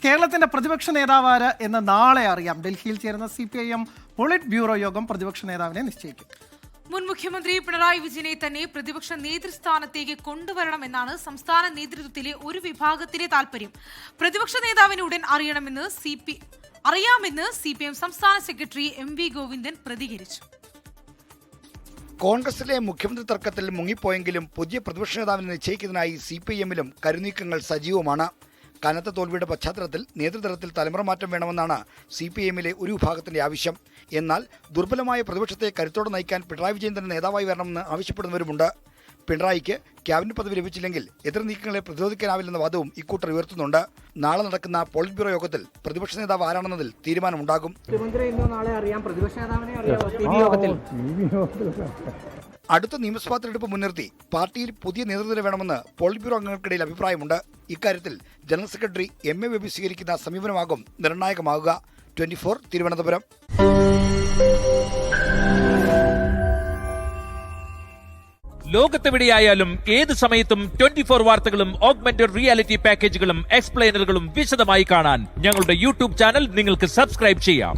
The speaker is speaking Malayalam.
കേരളത്തിന്റെ പ്രതിപക്ഷ നേതാവാര് എന്ന് നാളെ അറിയാം. ഡൽഹിയിൽ ചേരുന്ന CPIM പോളിറ്റ് ബ്യൂറോ യോഗം പ്രതിപക്ഷ നേതാവിനെ നിശ്ചയിക്കും. മുൻ മുഖ്യമന്ത്രി പിണറായി വിജയനെ തന്നെ പ്രതിപക്ഷ നേതൃസ്ഥാനത്തേക്ക് കൊണ്ടുവരണമെന്നാണ് സംസ്ഥാന നേതൃത്വത്തിലെ ഒരു വിഭാഗത്തിലെ താൽപര്യം. പ്രതിപക്ഷ നേതാവിനെ ഉടൻ അറിയാമെന്ന് CPM സംസ്ഥാന സെക്രട്ടറി MV ഗോവിന്ദൻ പ്രതികരിച്ചു. കോൺഗ്രസിലെ മുഖ്യമന്ത്രി തർക്കത്തിൽ മുങ്ങിപ്പോയെങ്കിലും പുതിയ പ്രതിപക്ഷ നേതാവിനെ നിശ്ചയിക്കുന്നതിനായി CPIM-ലും കരുനീക്കങ്ങൾ സജീവമാണ്. കനത്ത തോൽവിയുടെ പശ്ചാത്തലത്തിൽ നേതൃതലത്തിൽ തലമുറ മാറ്റം വേണമെന്നാണ് CPIM-ലെ ഒരു വിഭാഗത്തിന്റെ ആവശ്യം. എന്നാൽ ദുർബലമായ പ്രതിപക്ഷത്തെ കരുത്തോടെ നയിക്കാൻ പിണറായി വിജയൻ തന്നെ നേതാവായി വരണമെന്ന് ആവശ്യപ്പെടുന്നവരുമുണ്ട്. പിണറായിക്ക് ക്യാബിനറ്റ് പദവി ലഭിച്ചില്ലെങ്കിൽ എതിർ നീക്കങ്ങളെ പ്രതിരോധിക്കാനാവില്ലെന്ന വാദവും ഇക്കൂട്ടർ ഉയർത്തുന്നുണ്ട്. നാളെ നടക്കുന്ന പോളിറ്റ് ബ്യൂറോ യോഗത്തിൽ പ്രതിപക്ഷ നേതാവ് ആരാണെന്നതിൽ തീരുമാനമുണ്ടാകും. അടുത്ത നിയമസഭാ തെരഞ്ഞെടുപ്പ് മുൻനിർത്തി പാർട്ടിയിൽ പുതിയ നേതൃത്വം വേണമെന്ന് പോളിറ്റ് ബ്യൂറോ അംഗങ്ങൾക്കിടയിൽ അഭിപ്രായമുണ്ട്. ഇക്കാര്യത്തിൽ ജനറൽ സെക്രട്ടറി MA ബേബി സ്വീകരിക്കുന്ന സമീപനമാകും നിർണായകമാകുക. 24 തിരുവനന്തപുരം. ലോകത്തെവിടെയായാലും ഏത് സമയത്തും 24 വാർത്തകളും ഓഗ്മെന്റഡ് റിയാലിറ്റി പാക്കേജുകളും എക്സ്പ്ലെയിനറുകളും വിശദമായി കാണാൻ ഞങ്ങളുടെ YouTube ചാനൽ നിങ്ങൾക്ക് സബ്സ്ക്രൈബ് ചെയ്യാം.